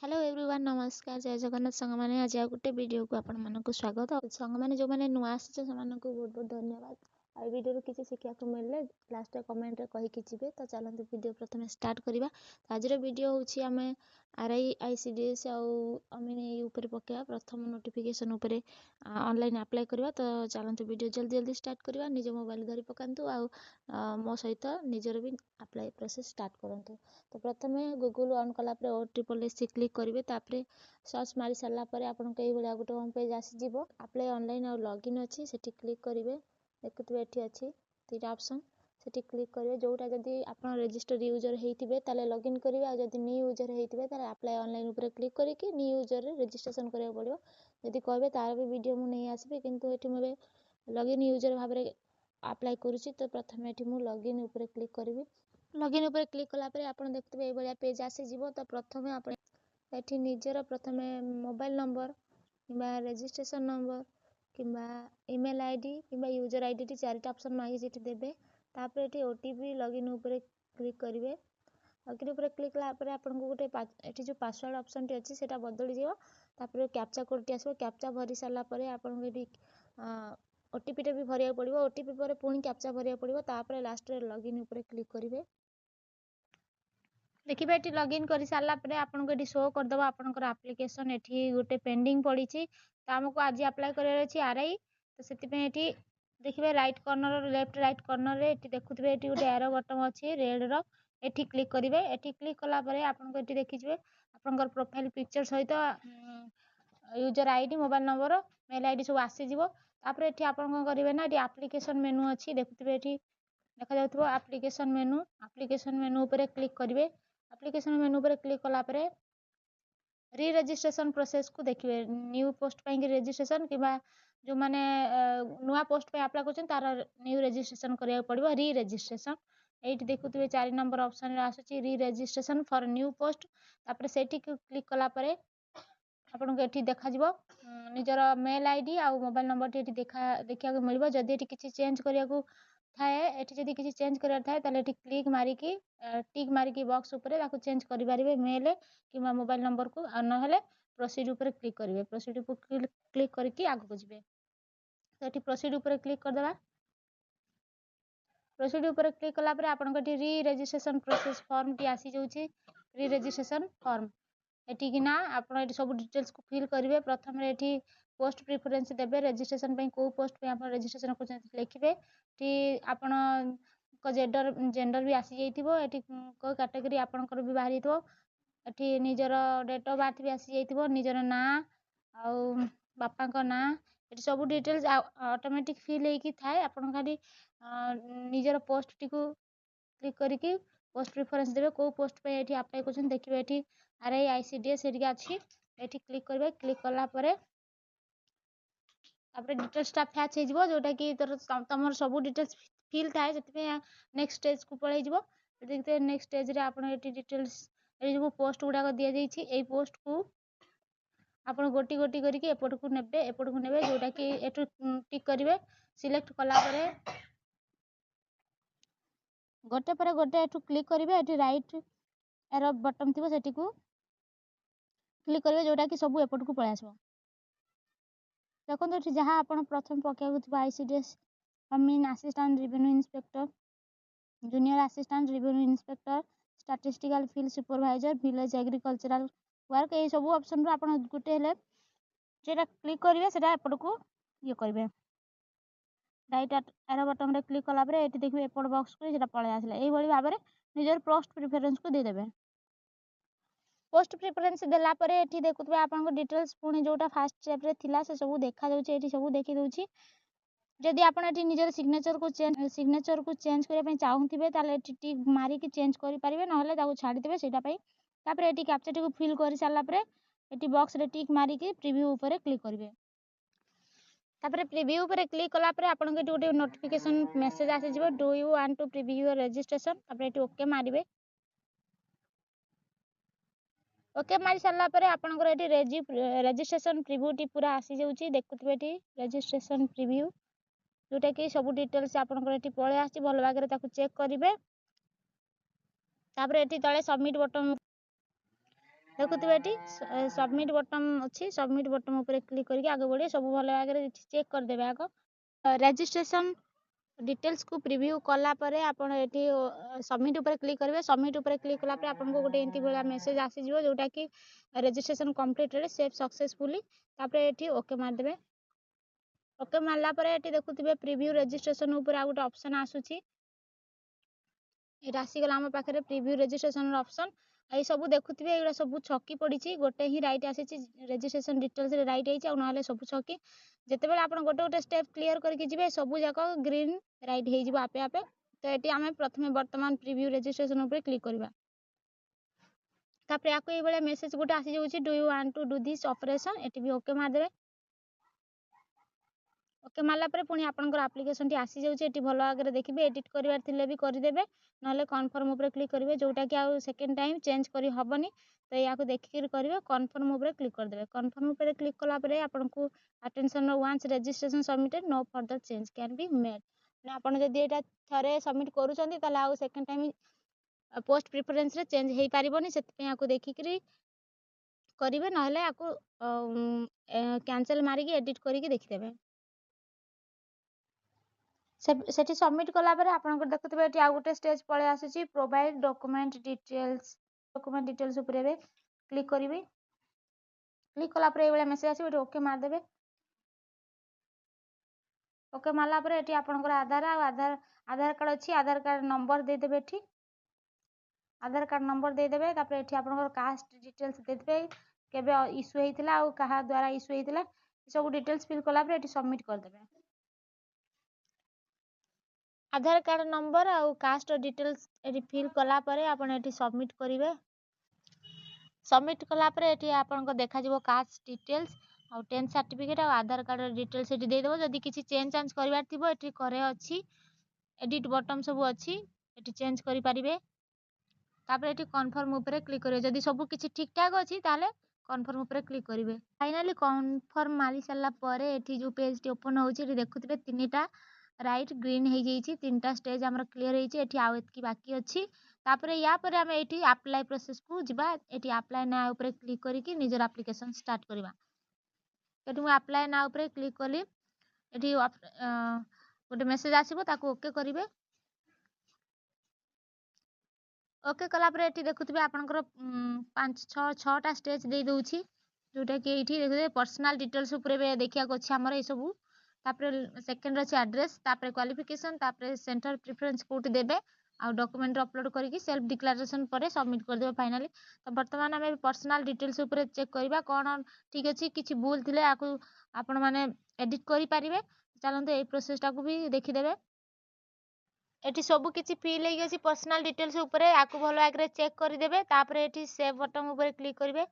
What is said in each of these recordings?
Hello everyone नमस्कार जय जगन्नाथ सांग मैंने आज गोटे वीडियो को आपण मानक स्वागत सांग मैंने जो मैंने नुआ आसी बहुत बहुत धन्यवाद आई वीडियो किसी शिक्षा को मिलले लास्ट कमेंट कहीकि जी तो चलते वीडियो प्रथम स्टार्ट करवा आज वीडियो हूँ आम आरआई आईसीडीएस आम पकड़ा प्रथम नोटिफिकेशन ऑनलाइन अप्लाई करवा तो चलते वीडियो जल्दी जल्दी स्टार्ट करवा निज मोबाइल धरी पकातु आ मो सहित निजर भी अप्लाई प्रोसेस स्टार्ट करंतु। तो प्रथम गूगल ऑन कला OTPS क्लिक करेंगे तापर सर्च मारी सारा आपन भाया गोटे होम पेज आसीज अप्लाई ऑनलाइन और लॉगिन अच्छी से क्लिक करेंगे देखुए ये अच्छी तीटा ऑप्शन से क्लिक करेंगे जोटा जदि आप रजिस्टर यूजर होते ताले लॉगिन करेंगे और जब न्यू यूजर होते ताले अप्लाई ऑनलाइन उपर क्लिक करके न्यू यूजर रजिस्ट्रेशन करा पड़ो जदि कहे तार भी वीडियो मुझे आसबि किंतु ये मुझे लॉगिन यूजर भाव में अप्लाई करुँची तो प्रथम ये लॉगिन उपर क्लिक करी लॉगिन उपर क्लिक कलापर आप देखते ये पेज आसीज तो प्रथम आप निजर प्रथम मोबाइल नंबर कि रजिस्ट्रेशन नंबर कि ईमेल आईडी कि यूजर आईडी टी चारिटा ऑप्शन मांगी देवे तापर ये ओटीपी लॉगिन उपर क्लिक करेंगे लॉगिन उपर क्लिक कलापर आपको गोटे ये जो पासवर्ड ऑप्शन टी अच्छी से बदली जापर कैप्चा कोड टी आसो कैप्चा भरी सारापर आपको ये ओटीपी टा भी भरिया पड़ो ओटीपी पर पुणी कैप्चा भरिया पड़ो तापर लास्ट लॉगिन उपर क्लिक करेंगे देखिए ये लॉगिन कर सारापर आपको ये शो करदे आपंकर आप्लिकेसन ये गोटे पेंडिंग पड़ी तो आमको आज अप्लाई कर आरआई तो से देखिए right corner left right corner देखुए ये गोटे एरो बटन अच्छी रेड री क्लिक करेंगे ये क्लिक कलापर आपको ये देखिए आपंकर प्रोफाइल पिक्चर सहित user ID mobile number mail ID सब आसीज तापर ये आप करेंगे ना ये आप्लिकेसन मेनू अच्छी देखुए ये देखा जाउथबो आप्लिकेसन मेनू उपर क्लिक करेंगे आप्लिकेसन मेनू पर क्लिक कलापर री रजिस्ट्रेशन प्रोसेस को देखिए न्यू पोस्ट पर रजिस्ट्रेशन कि जो मैंने नुआ पोस्ट पे अप्लाई कर तार न्यू रजिस्ट्रेशन करा पड़ो री रजिस्ट्रेशन ये देखुए 4 नंबर ऑप्शन आसूँ री रजिस्ट्रेशन फॉर न्यू पोस्ट तापर से क्लिक कलापर आपको ये देखा निजर मेल आईडी आ मोबाइल नंबर टी देखा मिल जदि ये किसी चेंज करने थाए ये किसी चेंज करार थाए ताले क्लिक मारिकी टिक मारिकी बॉक्स उपरे चेंज करें मेल कि मोबाइल नंबर को ना प्रोसीड उपर क्लिक करेंगे प्रोसीड उपर क्लिक करके आगू जी तो ये प्रोसीड उपर क्लिक करदे प्रोसीड उपर क्लिक कलापर आपको री रजिस्ट्रेशन प्रोसेस फॉर्म टी आसी जाऊँगी री रजिस्ट्रेशन फॉर्म एटिकिना आप सब डिटेल्स को फिल करेंगे प्रथम ये पोस्ट प्रिफरेन्स देवे रजिस्ट्रेशन कौ पोस्ट पे आप रजिस्ट्रेशन कर लिखे टी आपण जेंडर जेंडर भी आसी जाइए ये कौ कैटेगरी आपंकर भी बाहरी ये निजर डेट ऑफ बर्थ भी आसी जाइए निजर ना बापा ना ये सब डिटेल्स ऑटोमेटिक फिल होगी थाए आपन खाली निजर पोस्ट टी को क्लिक करके पोस्ट प्रिफरेन्स देवे कौ पोस्ट पे ये अप्लाई कर देखिए ये आरआई आईसीडीएस अच्छी ये क्लिक करेंगे क्लिक कलापर डिटेल्स फैच हो जोटा कि तुम सब डिटेल्स फिल थाए से नेक्स्ट स्टेज को पलि देखते नेक्स्ट स्टेज रे आप डिटेल्स ये जो पोस्ट गुड़ाक दि जाइए पोस्ट को आप गोटी गोटी करके एपट को ने जोटा कि एटू टिक करेंगे सिलेक्ट कलापर गोटे पर गोटे एटू क्लिक करेंगे ये राइट एरो बटन थी से क्लिक करेंगे जोटा कि सब एपट को पलि आसो देखो ये जहाँ आप प्रथम पकड़ा ICDS I mean assistant revenue inspector junior assistant revenue inspector statistical field supervisor village agricultural work ये सब ऑप्शन आप गोटे जो क्लिक करेंगे से एपट को ये करेंगे राइट एरो बटन रे क्लिक कलापर ये देखिए एपट बॉक्स को पलि आसला यही भाव में निजर पोस्ट प्रिफरेन्स को देदेवे पोस्ट प्रिफरेन्स देलापर ये देखुए आप डिटेल्स पुणी जोटा फास्ट स्टेप रे थिला से सब देखा ये सब देखी दूसरी जदि आप निजर सिग्नेचर को चेंज करने चाहूथे ताले टिक मारिकी चेंज करेंगे ना छाड़ीदेवे से ये कैप्चा को फिल कर सारापर ये बॉक्स रे टिक मारिकी प्रीव्यू उपर क्लिक करेंगे तापर प्रीव्यू उपर क्लिक कलापर आपको ये गोटे नोटिफिकेशन मेसेज आसीज do you want to preview your registration तापर ये ओके मारे ओके मारी सारापर आपंकर ये रजिस्ट्रेशन प्रीव्यू टी पूरा आसी जाऊँगी देखुए ये रजिस्ट्रेशन प्रीव्यू जोटा कि सब डिटेल्स आपंकर ये पलि आसी भल भाग चेक करेंगे तापर ये तले सबमिट बटन देखुए ये सबमिट बटन अच्छी सबमिट बटन ऊपर क्लिक करके आगे बढ़े सब भल भाग चेक करदे आग रजिस्ट्रेशन डिटेल्स को प्रिव्यू कला परे आपण एठी सबमिट ऊपर क्लिक करेंगे सबमिट ऊपर क्लिक कला परे आपन को गोटे एंती बेला मेसेज आसी जिवो जोटा कि रजिस्ट्रेशन कंप्लीटेड सेव सक्सेसफुली तापर एठी ओके मार देबे ओके मारला परे एठी देखुथिबे प्रिव्यू रजिस्ट्रेशन ऊपर आ गोटे ऑप्शन आसुची एटा आसी गला हम पाखरे प्रिव्यू रजिस्ट्रेशन ऑप्शन आई सब देखुथिबे एगुडा सब छकी पड़ीची गोटे ही राइट आसीची रजिस्ट्रेशन डिटेल्स रे राइट आइची आ नहले सब छकी जेते बेला आपण गोटे गोटे स्टेप क्लियर करके जिवे सब जाक ग्रीन राइट हे जिवो आपे आपे तो एटी आमे प्रथमे वर्तमान प्रिव्यू रजिस्ट्रेशन ऊपर क्लिक करबा तापर याको ए बेले मेसेज गोटे आसी जाउची do you want to do this operation एटी भी ओके मार देबे ओके मारला परे पुणी आपनकर एप्लिकेशन टी आसी जाउची एटी भलो आगरे देखिबे एडिट करबार थिले भी करि देबे नहले कन्फर्म ऊपर क्लिक करिवे जोटा कि आ सेकंड टाइम चेंज करि हबनी तो याको देखि करिवे कन्फर्म ऊपर क्लिक कर देबे कन्फर्म ऊपर क्लिक कला परे आपनकु attention once registration submitted no further change can be made ना आपण जदी एटा थरे सबमिट करूचंती ताले आ सेकंड टाइम पोस्ट प्रेफरेंस रे चेंज हेई पारिबोनी सेति पे याको देखि करिवे नहले याको कैंसिल मारिकी एडिट करिकी देखि देबे सेठी सबमिट कला परे आपन देखुथिबे एटी आ गोटे स्टेज पळे आसीची प्रोवाइड डॉक्यूमेंट डिटेल्स ऊपर क्लिक करिवे क्लिक कला परे एबेला मेसेज आसी ओके मार देबे ओके मारला परे एटी आपनकर आधार कार्ड अछि आधार कार्ड नंबर दे देबे एठी आधार कार्ड नंबर दे देबे तापर एठी आपनकर कास्ट डिटेल्स दे देबे केबे इशू हेतिला आ कहा द्वारा इशू हेतिला सब डिटेल्स फिल कला परे एठी सबमिट कर देबे आधार कार्ड नंबर आउ कास्ट डिटेल्स एटी फिल कला परे आपण एटी सबमिट करिवे सबमिट कला परे एटी आपण को देखा जिवो कास्ट डिटेल्स आउ 10 सर्टिफिकेट आउ आधार कार्ड डिटेल्स एटी दे देबो जदी किछि चेंज करबार थिबो एटी करे अछि एडिट बटन सब अछि एटी चेंज करि परिबे तापर एटी कन्फर्म ऊपर क्लिक करिवे जदी सब किछि ठीक ठाक अछि ताले कन्फर्म ऊपर क्लिक करिवे फाइनली कन्फर्म मारी सल्ला परे एटी जो पेज टी ओपन होउची एटी देखुथिबे तीनटा राइट ग्रीन हे जाइची तीनटा स्टेज हमर क्लियर हेची एटी आउ एतकी बाकी अछि तापर या पर हम एटी अप्लाई प्रोसेस को जिबा एटी अप्लाई नाउ ऊपर क्लिक करिकि निजर एप्लीकेशन स्टार्ट करबा एटी मु अप्लाई नाउ ऊपर क्लिक कली एटी गोटे मेसेज आसीबो ताको ओके करिवे ओके कला परे एटी देखुथिबे आपनकर 5 6 टा स्टेज दे दोउची जोटा कि एठी देखुथिबे पर्सनल डिटेल्स ऊपर बे देखिया को अछि हमर ए सब तापर सेकंड अछि एड्रेस तापर क्वालिफिकेशन तापर सेंटर प्रेफरेंस कोड देबे आ डॉक्यूमेंट अपलोड करिकि सेल्फ डिक्लेरेशन परे सबमिट कर देबे फाइनली तो वर्तमान हमें पर्सनल डिटेल्स ऊपर चेक करबा कोन ठीक अछि किछि भूल थिले आकु आपण माने एडिट करि परिबे चलंतु ए प्रोसेस टा को भी देखि देबे एटी सब किछि फिल हे गछि पर्सनल डिटेल्स ऊपर आकु भलो आगरे चेक करि देबे तापर एटी सेव बटन ऊपर क्लिक करिवे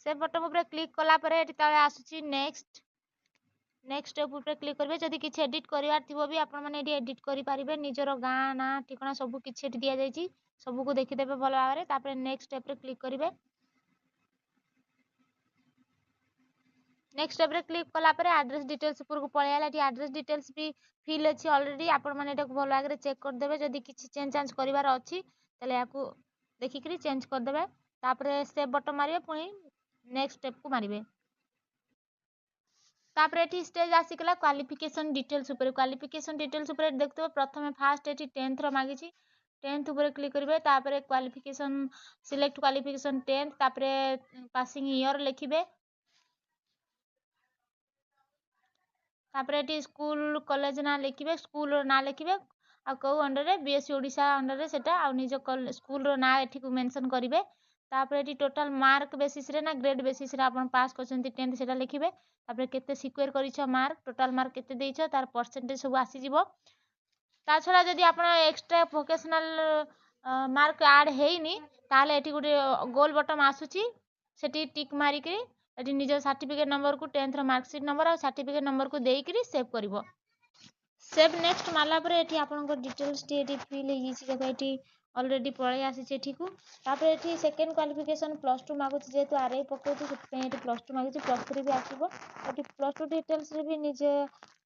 सेव बटन ऊपर क्लिक कला परे एटी तळे आसुची नेक्स्ट स्टेप ऊपर क्लिक करिवे जदी किछि एडिट करिवार थिबो भी आपण माने एटी एडिट करि परिबे निजरो गां ना ठिकाना सब किछि एटी दिया जायछि सब को देखि देबे भलो आरे तापर नेक्स्ट स्टेप रे क्लिक करिवे नेक्स्ट स्टेप रे क्लिक कला परे एड्रेस डिटेल्स ऊपर को पळे आला एटी एड्रेस डिटेल्स भी फिल अछि ऑलरेडी आपण माने एटा भलो आगरे चेक कर देबे जदी किछि चेंज करिवार अछि तले याकू देखि करी चेंज कर देबे तापर सेव बटन मारिवे पुनी नेक्स्ट स्टेप को मारिवे तापर एटी स्टेज आसीकला क्वालिफिकेशन डिटेल्स ऊपर देखतो प्रथमे फास्ट एटी 10th रो मागिची 10th ऊपर क्लिक करिवे तापर क्वालिफिकेशन सिलेक्ट क्वालिफिकेशन 10th तापर पासिंग ईयर लिखिबे तापर एटी स्कूल कॉलेज ना लिखिबे स्कूल रो ना लिखिबे आ को अंडर रे बीएससी ओडिसा अंडर रे सेटा आ निज स्कूल रो ना एठी को मेंशन करिवे तापर एटी टोटल मार्क बेसिस रे ना ग्रेड बेसिस रे आपण पास करछंती 10th सेटा लिखिबे तापर केते सिक्वेयर करिछ मार्क टोटल मार्क केते देइछ तार परसेंटेज सब आसी जिवो ता छडा जदी आपण एक्स्ट्रा वोकेशनल मार्क ऐड हेइनी ताले एठी गुटे गोल बटन आसुची सेठी टिक मारी के एठी निज सर्टिफिकेट नंबर को 10th रो मार्कशीट नंबर और सर्टिफिकेट नंबर को देई करी सेव करिवो सेव नेक्स्ट मारला परे एठी आपनकर डिटेल्स टी एठी फिल हे जिछि देखो एठी ऑलरेडी पळे आसी एठी को तापर एठी सेकंड क्वालिफिकेशन +2 मागुछि जेतु आरआई पकोति सेते एठी +2 मागुछि +3 भी आसीबो एठी +2 डिटेल्स रे भी निजे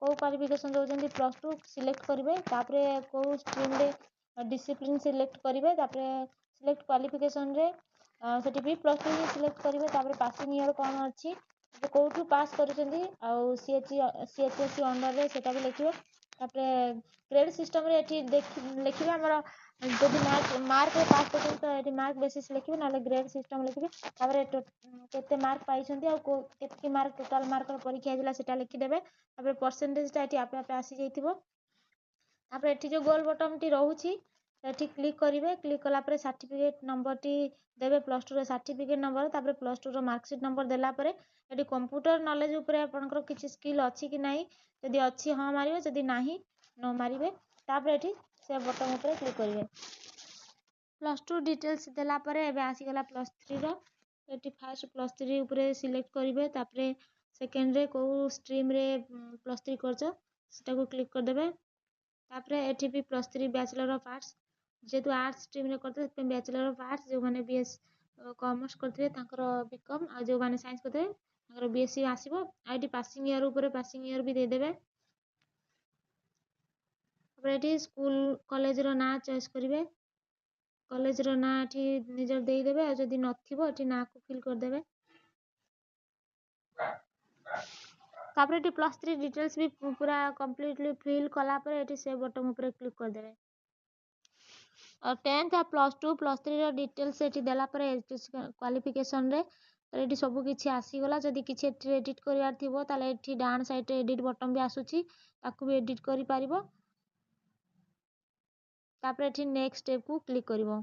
को क्वालिफिकेशन दउजंती +2 सिलेक्ट करिवे तापर को स्ट्रीम रे डिसिप्लिन सिलेक्ट करेंगे सिलेक्ट क्वालिफिकेशन रे सेठी भी +2 सिलेक्ट करेंगे पासिंग ईयर कौन अच्छी कौटू पास कर सीएचएससी अंडर रे सेटा भी लिखिए ग्रेड सिस्टम रे लिखिए आमर जब मार्क पास कर तो ये मार्क बेसिस लिखिए ना ग्रेड सिस्टम लिखिए केते मार्क पाई केतकी मार्क टोटाल मार्क परीक्षा होता सेटा लिखिदेवे परसेंटेजटा ये आपे आपे आसी जाइथिबो ये जो गोल बटन टी रोची ये क्लिक करेंगे क्लिक कलापर सर्टिफिकेट नंबर टी देवे +2 सर्टिफिकेट नंबर +2 मार्कशीट नंबर देलापर ये कंप्यूटर नॉलेज उपरे आपनकर किछि स्किल अच्छी कि नहीं जदि अच्छी हाँ मारिबे जदि नहीं न मारिबे तापर ये से बटन उपरे क्लिक करेंगे +2 डिटेल्स देलापर एबे आसीगला +3 रो ये फास्ट +3 उपरे सिलेक्ट करेंगे तापर सेकेंड रे को स्ट्रीम रे +3 करछो सेटा को क्लिक कर देबे तापर एठी भी +3 बैचलर ऑफ आर्ट्स जेतु आर्ट्स स्ट्रीम रे करते बैचलर ऑफ आर्ट्स जो माने बीएस कॉमर्स करते तांकर बीकॉम आ जो माने साइंस करते तांकर बीएससी आसीबो आईडी पासिंग ईयर ऊपर पासिंग ईयर भी दे देबे तापर एठी स्कूल कॉलेज रो ना चॉइस करिवे कॉलेज रो ना एठी निजर देई देबे आ जदी नथिबो एठी ना को फिल कर देबे तापर एठी +3 डिटेल्स भी पूरा कंप्लीटली फिल कला पर एठी सेव बटन ऊपर क्लिक कर देबे और 10th आ +2 +3 रो डिटेल्स एठी देला पर क्वालिफिकेशन रे एठी सब किछि आसी गला जदी किछि एडिट करिवार थिबो ताले एठी डान साइड रे एडिट बटन भी आसुची ताकू भी एडिट करि पारिबो तापर एठी नेक्स्ट स्टेप को क्लिक करिवो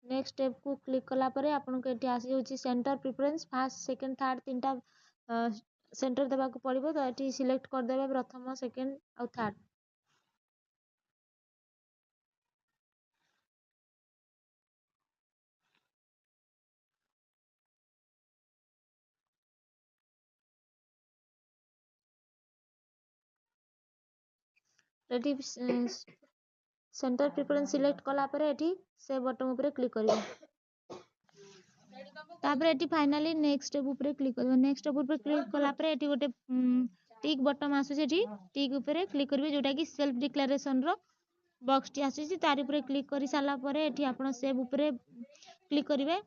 नेक्स्ट स्टेप को क्लिक कला पर आपन को एठी आसी होची centre preference first second third तीनटा सेंटर देबा को पड़िबो तो एठी सिलेक्ट कर देबे प्रथम सेकंड और थर्ड एठी सेंटर प्रेफरेंस सिलेक्ट कला पर एठी से बटन ऊपर क्लिक करिवो तापर एठी फाइनली नेक्स्ट स्टेप ऊपर क्लिक करिवो नेक्स्ट स्टेप ऊपर क्लिक कला पर एठी गोटे टिक बटन आसु एठी टिक ऊपर क्लिक करिवे जोटा कि सेल्फ डिक्लेरेशन रो बॉक्स टी आसी तार ऊपर क्लिक करि साला पर एठी आपण सेव ऊपर क्लिक करिवे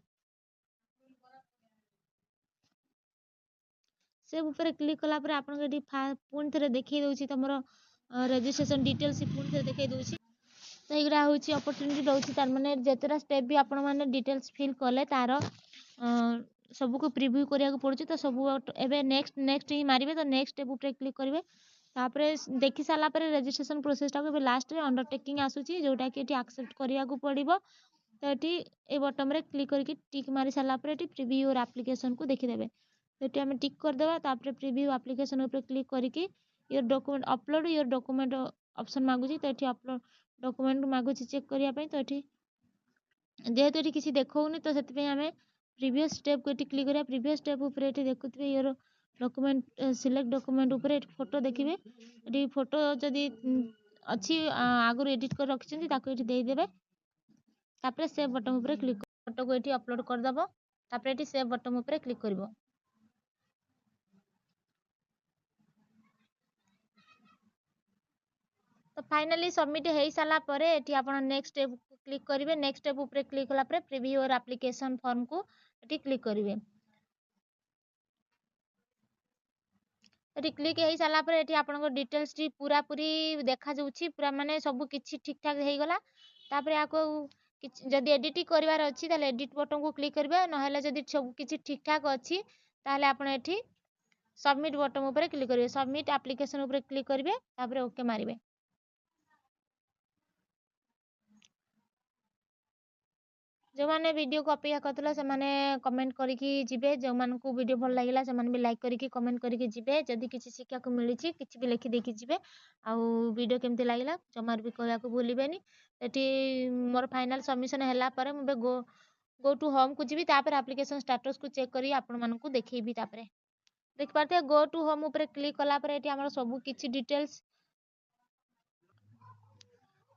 सेव ऊपर क्लिक कला पर आपण एठी पुन थरे देखै दोची तमरो रजिस्ट्रेशन डिटेल्स पुन थरे देखै दोची तो एगुड़ा हूँ अपॉर्चुनिटी रोचे तार माने जेतेटा स्टेप भी आपण माने डिटेल्स फिल कले तार सब को प्रिव्यू करिया को पड़ुची तो सब एबे नेक्स्ट ही मारिबे तो नेक्स्ट स्टेप ऊपर क्लिक करिवे तापरे देखि साला पर रजिस्ट्रेशन प्रोसेस टा को लास्ट रे अंडरटेकिंग आसुची जोटा कि एटी एक्सेप्ट करिया को पड़िबो तो एटी ए बटन रे क्लिक करके टिक मारी साला पर एटी प्रिव्यू और एप्लीकेशन को देखि देबे एटी हम टिक कर देबा तापरे प्रिव्यू एप्लीकेशन ऊपर क्लिक करके your document upload your document option मागुची तो एटी अपलोड डॉक्यूमेंट मागुची चेक करिया पई तो एटी जेहेतु एटी किसी देखौनी तो सेति पई हमें प्रीवियस स्टेप को एटी क्लिक करिया प्रीवियस स्टेप ऊपर एटी देखुतबे योर डॉक्यूमेंट सिलेक्ट डॉक्यूमेंट ऊपर एटी फोटो देखिबे एटी फोटो जदी अच्छी आगु एडिट कर रखिसेंती ताको एटी देई देबे तापर सेव बटन ऊपर क्लिक फोटो को एटी अपलोड कर दबो तापर एटी सेव बटन ऊपर क्लिक करबो तो फाइनली सबमिट हो सारा पर एटी आपण नेक्स्ट स्टेप क्लिक करेंगे नेक्स्ट स्टेप ऊपर क्लिक कला पर प्रीव्यू और एप्लीकेशन फॉर्म को एटी क्लिक करेंगे एटी क्लिक हो सारा पर एटी आपण डिटेल्स टी पूरा पूरी देखा जाउची पूरा माने सब किछि ठीक ठाक हो गला तापर याको जदि एडिट करिवार अछि ताले एडिट बटन को क्लिक करबे न हेले जदि सब किछि ठीक ठाक अछि ताले आपण एटी सबमिट बटन ऊपर क्लिक करेंगे सबमिट एप्लीकेशन ऊपर क्लिक करेंगे तापर ओके मारिबे जो माने वीडियो को अपेक्षा करथला से माने कमेंट करिकी जिबे जो मान को वीडियो भल लागिला से माने भी लाइक करिकी कमेंट करिकी जिबे जदी किछि शिक्षा को मिली छि किछि भी लिखि देकी जिबे आ वीडियो केमति लागिला जमार भी कहया को भूलिबेनी एटी मोर फाइनल सबमिशन हैला परे मुबे गो टू होम को जिबी तापर एप्लीकेशन स्टेटस को चेक करी आपण मान को देखैबी तापरे देख पाते गो टू होम ऊपर क्लिक कला पर एटी हमर सब किछि डिटेल्स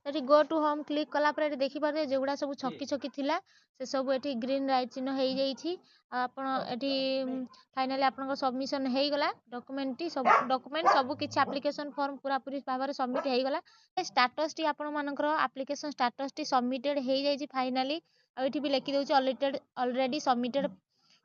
ଏଠି गो टू होम क्लिक कला पर देखि पारे जेगुड़ा सब छकी छकी थिला से सब एठी ग्रीन राइट चिन्ह हेई जाइछि आपण एठी फाइनली आपन सबमिशन हेई गला डॉक्यूमेंट सब किछि एप्लीकेशन फॉर्म पूरा पूरी भाବରେ सबमिट हेई गला स्टेटस टी आपण मानकर एप्लीकेशन स्टेटस टी सबमिटेड हेई जाइछि फाइनली आ एठी भी लिखि दउछि ऑलरेडी सबमिटेड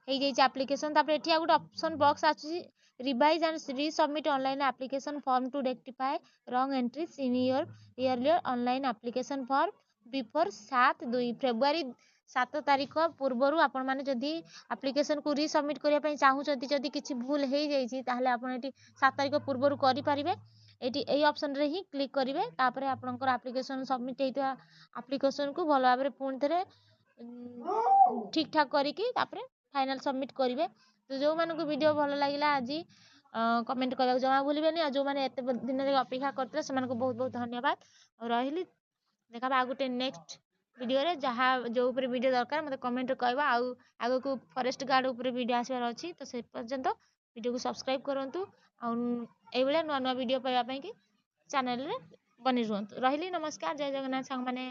हेई जाइछि एप्लीकेशन तापर एठी आ गुड ऑप्शन बॉक्स आछि revise and resubmit online application form to rectify wrong entries in your yearly online application form before 7 February 7 तारीख पूर्व आपण माने जदि एप्लीकेशन को रीसबमिट करिया पई चाहूचंती जदि किछि भूल हेई जाइछि ताहले आपण एठी 7 तारीख पूर्व करि परिबे एटी एई ऑप्शन रे ही क्लिक करिवे तापरे आपनकर एप्लीकेशन सबमिट हेइता एप्लीकेशन को भलो भाबरे पुणी थरे ठीक ठाक करिकी तापरे फाइनल सबमिट करिवे तो जो मानको वीडियो भलो लागिला आज कमेंट करबा जमा भूलिबेनी आ जो माने एते दिन रे अपेक्षा करते सेमानको बहुत बहुत धन्यवाद और रहिली देखा आ गुटे नेक्स्ट वीडियो रे जहाँ जो ऊपर वीडियो दरकार मते कमेंट रे कहबा आगो को फॉरेस्ट गार्ड ऊपर वीडियो आसीबार अछि तो से पर्यंत वीडियो को सब्सक्राइब करंतु आ एई बेला नुआ नुआ वीडियो पाइबा पई कि चैनल रे बनी रहंतु रहिली नमस्कार जय जगन्नाथ संग माने।